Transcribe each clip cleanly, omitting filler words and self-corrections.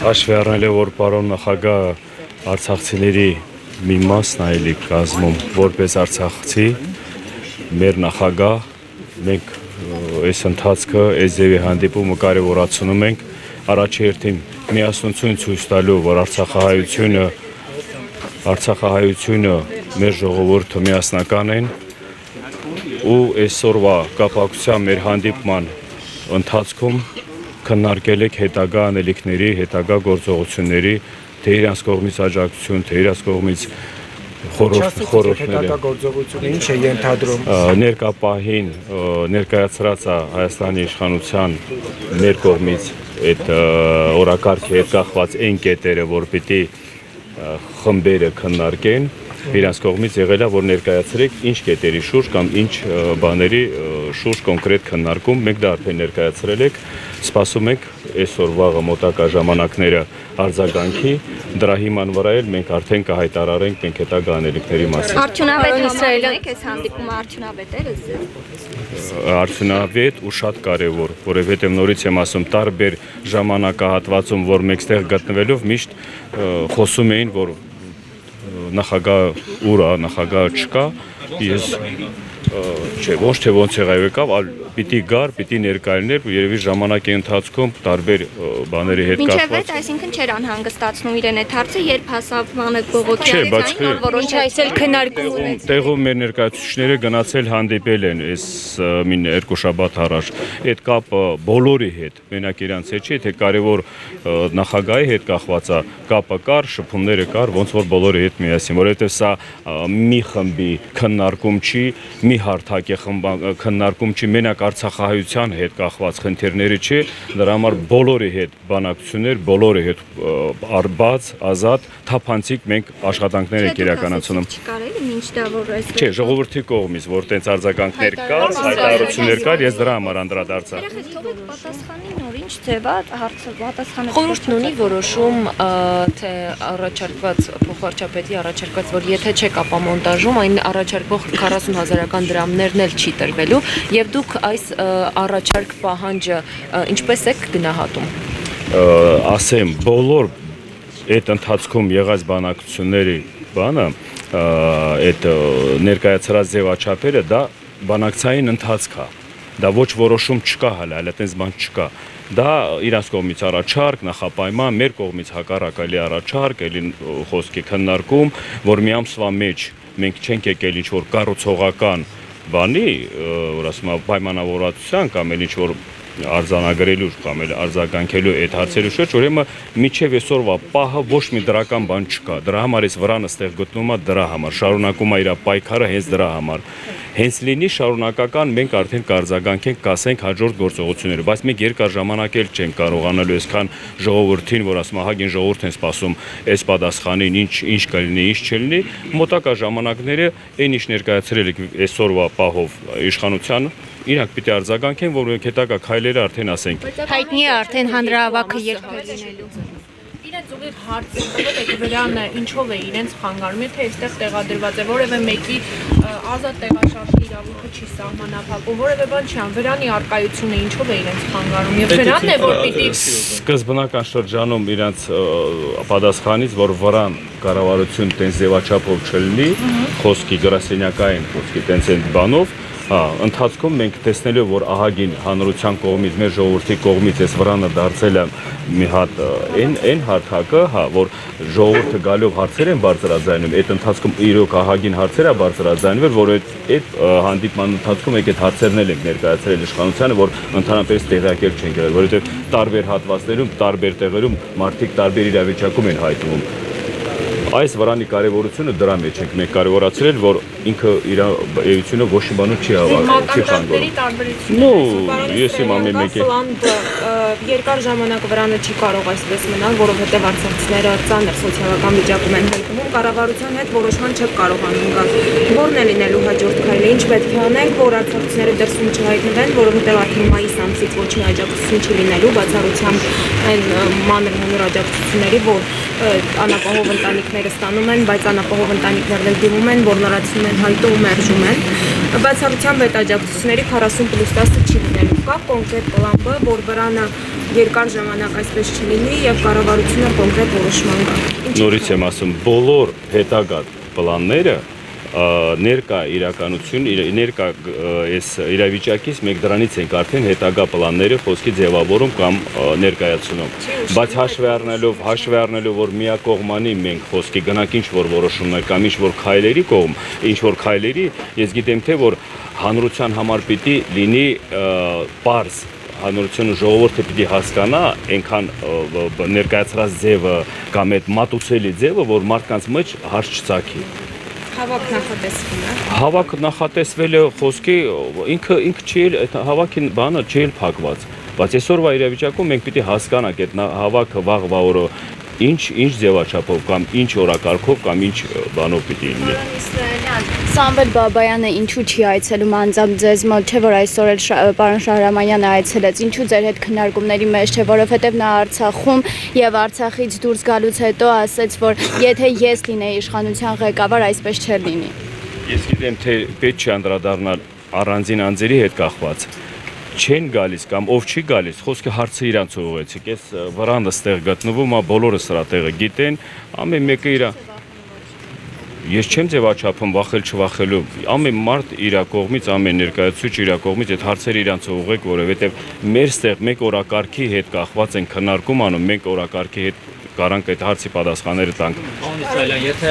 Հաշվի առնելով, որ պարոն նախագահը արցախցիների մի մասն այլի կազմում որպես արցախցի, մեր նախագահ, մենք այս ընթացքը, այս ձևի հանդիպումը կարևորացնում ենք առաջերտին միասնություն ցույց տալու, որ Արցախահայությունը մեր ժողովուրդը միասնական են ու այսօրվա կապակցության մեր հանդիպման ընթացքում քննարկել եք հետագա անելիքների, հետագա գործողությունների, թե իրանց կողմից աջակցություն, թե իրանց կողմից խորհուրդները։ Հետագա գործողությունը ինչ է ենթադրում։ Ներկա պահին ներկայացրած է Հայաստանի իշխանության մեր կողմից այդ օրակարգի հետ կախված այն կետերը, որ պիտի խմբերը քննարկեն, իրանց կողմից եղել է, որ ներկայացրեք ինչ կետերի շուրջ կամ ինչ բաների շուրջ կոնկրետ քննարկում, մենք դա արդեն ներկայացրել ենք, սպասում ենք այսօր վաղը մոտակա ժամանակները արձագանքի, դրա հիման վրա էլ մենք արդեն կհայտարարենք մենք հետագա անելիքների մասին։ Արդյունավետ Իսրայելը այս հանդիպումը արդյունավետ էր Արդյունավետ ու շատ կարևոր, որովհետև նորից եմ ասում, տարբեր ժամանակահատվածում, որ մենք ստեղ գտնվելով միշտ խոսում էին, որ նախագահ ուր է, նախագահը չկա, ես ոչ թե ոնց եղավ եկավ, այլ պիտի գար, պիտի ներկայացներ, երևի ժամանակի ընթացքում տարբեր բաների հետ կապված։ Մինչև այդ, այսինքն չէր անհանգստացնում իրեն այդ հարցը, երբ հասավ Մանեկ Բողոքյանից այն նոր որոշել քննարկում ունեցել։ Տեղում մեր ներկայացուցիչները գնացել հանդիպել են այս երկու շաբաթ առաջ։ Այդ կապը բոլորի հետ, մենակ իրանց հետ չի, թե կարևոր նախագահի հետ կախված է, կապը կար, շփումները կար, ոնց որ բոլորի հետ միասին, որովհետև սա մի խմբի քննարկում չի, մի հարթակի քննարկում չի, մենակ Արցախահայության հետ կախված խնդիրների չի, դրա համար բոլորի հետ բանակցություններ, բոլորի հետ բաց, ազատ, թափանցիկ մենք աշխատանքներ ենք իրականացնում։ Չէ, ժողովրդի կողմից, որ տենց արձագանքներ կար, հայտարարություններ կար, ես դրա համար անդրադարձա։ Պատասխանի նոր ինչ ձև է հարցը պատասխանը։ Խորհուրդն ունի որոշում, թե առաջարկված փոխվարչապետի առաջարկված, որ եթե չեք ապամոնտաժում, այն առաջարկվող 40,000 դրամներն էլ չի տրվելու, եւ դուք այս առաջարկ պահանջը ինչպես եք գնահատում։ Ասեմ, բոլոր այդ ընթացքում եղած բանակցությունների բանը, այդ ներկայացրած ձևաչափերը դա բանակցային ընթացք է։ Դա ոչ որոշում չկա հələ այդպես բան չկա։ Դա իրանց կողմից առաջարկ, նախապայման, մեր կողմից հակառակալի առաջարկ, ելի խոսքի քննարկում, որ մի ամսվա մեջ մենք չենք եկել ինչ-որ կառուցողական բանի, որ ասում եմ պայմանավորվածության կամ էլ ինչ-որ արձանագրելու կամ էլ արձագանքելու այդ հարցերի շուրջ, ուրեմն միջև այսօրվա պահը ոչ մի դրական բան չկա։ Դրա համար էս վրանը ստեղ գտնում է դրա համար, շարունակում է իր պայքարը հենց դրա համար։ Հենց լինի շարունակական մենք արդեն կարձագանքենք, կասենք հաջորդ գործողությունները, բայց մենք երկար ժամանակ էլ չենք կարողանալու այսքան ժողովրդին, որ ասում ահագին ժողովուրդ են սպասում այս պատասխանին, ինչ կլինի, ինչ չլինի, մոտակա ժամանակները այն ինչ ներկայացրել եք այսօրվա պահով իշխանությանը, իրանք պիտի արձագանքեն, որ հետագա քայլերը արդեն ասենք։ Հայտնի է արդեն հանրահավաքը երբ է լինելու։ Իրենց ուղիղ հարց տվել եք վրանը ինչով է իրենց խանգարում, եթե այստեղ տեղադրված է որևէ մեկի ազատ տեղաշարժի իրավունքը չի սահմանափակում, որևէ բան չի ան, վրանի արկայությունը ինչով է իրենց խանգարում եւ վրանն է որ պիտի սկզբնական շրջանում իրենց պատասխանից, որ վրան կառավարություն տենց ձևաչափով չլինի, խոսքի գրասենյակային խոսքի տենց են բանով, ընթացքում մենք տեսնելով, որ ահագին հանրության կողմից, մեր ժողովրդի կողմից այս վրանը դարձել է մի հատ այն հարթակը, որ ժողովուրդը գալով հարցեր են բարձրաձայնում, այդ ընթացքում իրոք ահագին հարցեր է բարձրաձայնվել, որ այդ հանդիպման ընթացքում եք այդ հարցերն էլ ենք ներկայացրել իշխանությանը, որ ընդհանրապես տեղյակել չեն եղել, որովհետև տարբեր հատվածներում, տարբեր տեղերում մարդիկ տարբեր իրավիճակում են հայտնվում։ Այս վրանի կարևորությունը դրա մեջ ենք մենք կարևորացրել, որ ինքը իր էությունը ոչ մի բանով չի տարբերություն։ Ես իմ ամեն մեկի երկար ժամանակ վրանը չի կարող այսպես մնալ, որովհետև արցախցիները ծանր սոցիալական վիճակում են հայտնվում, կառավարության հետ որոշման չեք կարողանում գալ։ Որն է լինելու հաջորդ քայլը, ինչ պետք է անենք, որ արցախցիները դրսում չհայտնվեն, որովհետև արդեն մայիս ամսից ոչինչ աջակցություն չի լինելու, բացառությամբ այն մանր աջակցությունների, որ անապահով ընտանիքները ստանում են, բայց անապահով ընտանիքներն էլ դիմում են, որ լրացնում են հայտը ու մերժում են։ Բացառությամբ այդ աջակցությունների 40+10 չի լինելու։ Կա կոնկրետ պլան, որ վրանը երկար ժամանակ այսպես չլինի եւ կառավարությունը կոնկրետ որոշման գա։ Նորից եմ ասում, բոլոր հետագա պլանները ներկա իրականություն, ներկա այս իրավիճակից մենք դրանից ենք արդեն հետագա պլանները խոսքի ձևավորում կամ ներկայացնում։ Բայց հաշվի առնելով, որ միակողմանի մենք խոսքի գնանք ինչ-որ որոշումներ կամ ինչ-որ քայլերի կողմ, ինչ-որ քայլերի, ես գիտեմ թե որ հանրության համար պիտի լինի պարզ հանրությունը ժողովուրդը պիտի հասկանա այնքան ներկայացրած ձևը կամ այդ մատուցելի ձևը, որ մարդկանց մեջ հարց չծագի։ Հավաք նախատեսվում է։ Հավաք նախատեսվել է խոսքի ինքը չի այդ հավաքի բանը չի փակված, բայց այսօրվա իրավիճակում մենք պիտի հասկանանք այդ հավաքը վաղվա օրը ինչ ձևաչափով կամ ինչ օրակարգով կամ ինչ բանով պիտի լինի։ Սամվել Բաբայանը ինչու չի այցելում անձամբ ձեզ մոտ, չէ՞ որ այսօր էլ պարոն Շահրամանյանը այցելեց, ինչու ձեր հետ քննարկումների մեջ, չէ՞ որովհետև նա Արցախում եւ Արցախից դուրս գալուց հետո ասաց, որ եթե ես լինեի իշխանության ղեկավար, այսպես չէր լինի։ Ես գիտեմ թե պետք չի անդրադառնալ առանձին անձերի հետ կախված չեն գալիս կամ ով չի գալիս, խոսքը հարցը իրանց ուղղեցիք, այս վրանդը ստեղ գտնվում է, բոլորը սրա տեղը գիտեն, ամեն մեկը իր ես չեմ ձևաչափում վախել չվախելու, ամեն մարդ իր կողմից, ամեն ներկայացուցիչ իր կողմից այդ հարցերը իրանց ուղղեք, որովհետև մեր ստեղ մեկ օրակարգի հետ կախված են քննարկում անում, մենք օրակարգի հետ կարանք այդ հարցի պատասխանները տանք։ Պարոն Իսրայելյան, եթե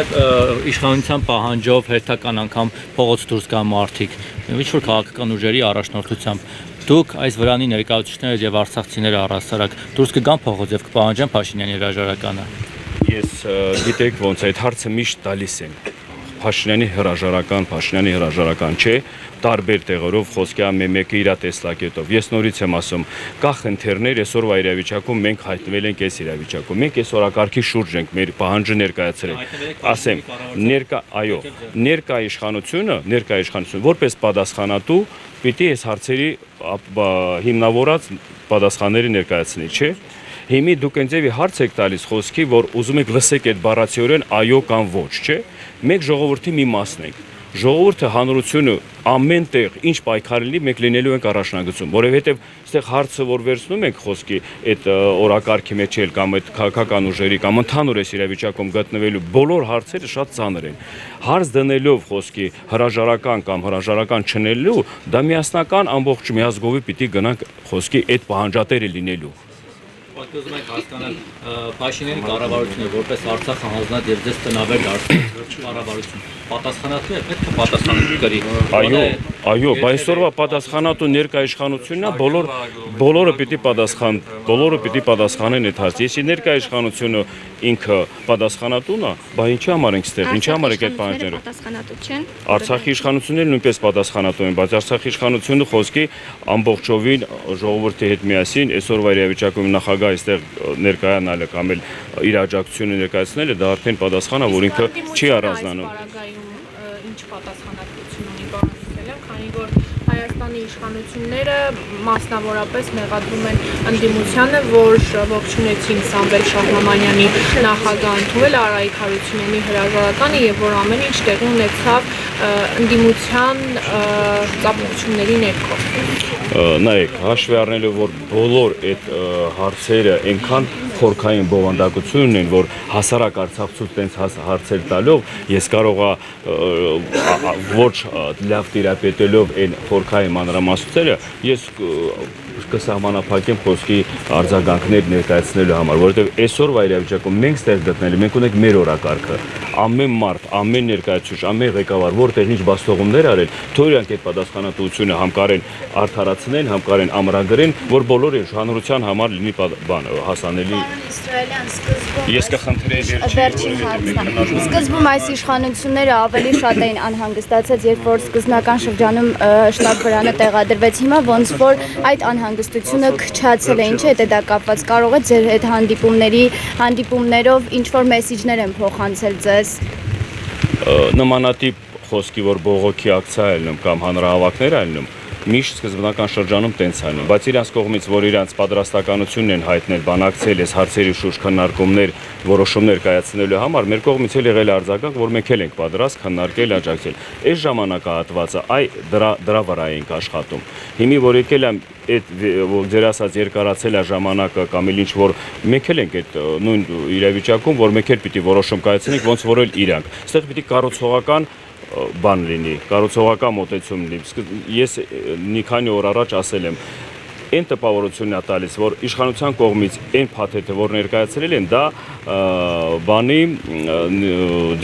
իշխանության պահանջով հերթական անգամ փողոց դուրս գան մարդիկ, ինչ-որ քաղաքական ուժերի առաջնորդությամբ, դուք այս վրանի ներկայացուցիչները եւ արցախցիները առհասարակ դուրս կգան փողոց եւ կպահանջեն Փաշինյանի հրաժարականը։ Ես գիտեք ոնց այդ հարցը միշտ տալիս են։ Փաշինյանի հրաժարական չէ, տարբեր տեղերով խոսքի ամեն մեկը իր տեսլակետով։ Ես նորից եմ ասում, կա խնդիրներ այսօրվա իրավիճակում մենք հայտնվել ենք այս իրավիճակում։ Մենք այս օրակարգի շուրջ ենք մեր պահանջը ներկայացրել։ Ասեմ, ներկա իշխանությունը որպես պատասխանատու պիտի այս հարցերի հիմնավորած պատասխանները ներկայացնի, չէ՞։ Հիմի դուք ընձևի հարց եք տալիս խոսքի, որ ուզում եք լսեք այդ բառացիորեն այո կամ ոչ, չէ՞։ Մենք ժողովրդի մի մասն ենք։ Ժողովուրդը հանրությունը ամեն տեղ ինչ պայքար լինի, մենք լինելու ենք առաջնագծում, որովհետև այստեղ հարցը որ վերցնում ենք խոսքի այդ օրակարգի մեջ էլ կամ այդ քաղաքական ուժերի կամ ընդհանուր այս իրավիճակում գտնվելու բոլոր հարցերը շատ ծանր են։ Հարց դնելով խոսքի հրաժարական կամ հրաժարական չնելու, դա միասնական ամբողջ միազգովի պիտի գնանք խոսքի այդ պահանջատերը լինելու։ Ուզում եք հասկանալ Փաշինյանի կառավարությունը որպես Արցախը հանձնած եւ ձեզ տնավեր դարձած կառավարություն պատասխանատու է, պետք է պատասխանատու կրի։ Այո, բայց այսօրվա պատասխանատու ներկա իշխանությունն է, բոլորը պիտի պատասխանեն այդ հարցը։ Если ներկա իշխանությունը ինքը պատասխանատուն է, բայց ինչի համար ենք ստեղ, ինչի համար եք այդ պահանջները։ Պատասխանատու չեն։ Արցախի իշխանությունները նույնպես պատասխանատու են, բայց Արցախի իշխանությունը խոսքի ամբողջովին ժողովրդի հետ միասին այսօրվա իրավիճակում նախագահ այստեղ ներկայանալը կամ էլ իր աջակցությունը ներկայացնելը դա արդեն պատասխան է, որ ինքը չի առանձնանում։ Ինչ պատասխանատվություն ունի պարոն Իսրայելյան, քանի որ Հայաստանի իշխանությունները մասնավորապես մեղադրում են ընդդիմությանը, որ ողջունեցին Սամվել Շահրամանյանի նախագահ ընդունել Արայիկ Հարությունյանի հրաժարականը եւ որ ամեն ինչ տեղի ունեցավ ընդդիմության ծափողությունների ներքո։ Նայեք, հաշվի առնելով, որ բոլոր այդ հարցերը այնքան խորքային բովանդակություն ունեն, որ հասարակ արցախցու տենց հարցեր տալով ես կարողա ոչ լավ տիրապետելով այն խորքային մանրամասնությունները ես կսահմանափակեմ խոսքի արձագանքներ ներկայացնելու համար, որովհետև այսօրվա իրավիճակում մենք ստեղ գտնելի, մենք ունենք մեր օրակարգը, ամեն մարդ, ամեն ներկայացուցիչ, ամեն ղեկավար, որտեղ ինչ բացթողումներ արել, թող իրանք այդ պատասխանատվությունը համ կարեն արդարացնեն, համ կարեն ամրագրեն, որ բոլորը հանրության համար լինի հասանելի։ Ես կխնդրեի վերջին հարցը։ Սկզբում այս իշխանությունները ավելի շատ էին անհանգստացած, երբ որ սկզբնական շրջանում շտաբ վրանը տեղադրվեց, հիմա ոնց որ այդ անհանգստությունը քչացել է, ինչ է դա կապված, կարող է ձեր հետ հանդիպումներով ինչ որ մեսիջներ են փոխանցել ձեզ։ Նմանատիպ խոսքի, որ բողոքի ակցիա ելնում կամ հանրահավաքներ ելնում, միշտ սկզբնական շրջանում տենց անում, բայց իրանց կողմից, որ իրանց պատրաստականությունն են հայտնել բանակցել այս հարցերի շուրջ քննարկումներ, որոշումներ կայացնելու համար, մեր կողմից էլ եղել արձագանք, որ մենք էլ ենք պատրաստ քննարկել, աջակցել։ Այս ժամանակահատվածը դրա վրա ենք աշխատում։ Հիմի որ եկել եմ այդ ձեր ասած երկարացել է ժամանակը կամ ինչ որ մենք էլ ենք այդ նույն իրավիճակում, որ մենք էլ պիտի որոշում կայացնենք, ոնց որ էլ իրանք։ Այստեղ պիտի կառուցողական բան լինի, կառուցողական մոտեցում լինի։ Ես մի քանի օր առաջ ասել եմ, այն տպավորությունն է տալիս, որ իշխանության կողմից այն փաթեթը, որ ներկայացրել են, դա բանի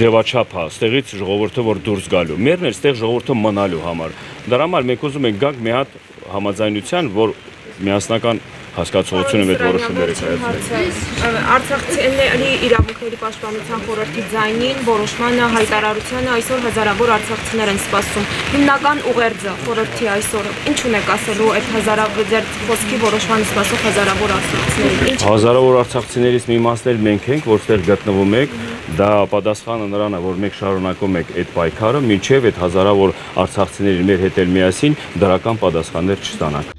ձևաչափ է, ստեղից ժողովուրդը որ դուրս գալու։ Մերն էլ ստեղ ժողովուրդը մնալու համար։ Դրա համար մենք ուզում ենք գանք մի հատ համաձայնության, որ միասնական հասկացողությունը այդ որոշումները կայացնենք։ Արցախցիների իրավունքների պաշտպանության խորհրդի ձայնին որոշմանը հայտարարությանը այսօր հազարավոր արցախցիներ են սպասում։ Հիմնական ուղերձը խորհրդի այսօր ինչ ունեք ասելու այդ հազարավոր ձեր խոսքի որոշմանը սպասող հազարավոր արցախցիներին։ Հազարավոր արցախցիներից մի մասն էլ մենք ենք, որ ստեղ գտնվում ենք, դա պատասխանը նրան է, որ մենք շարունակում ենք այդ պայքարը, մինչև այդ հազարավոր արցախցիների մեր հետ էլ միասին դրական պատասխաններ չստանանք։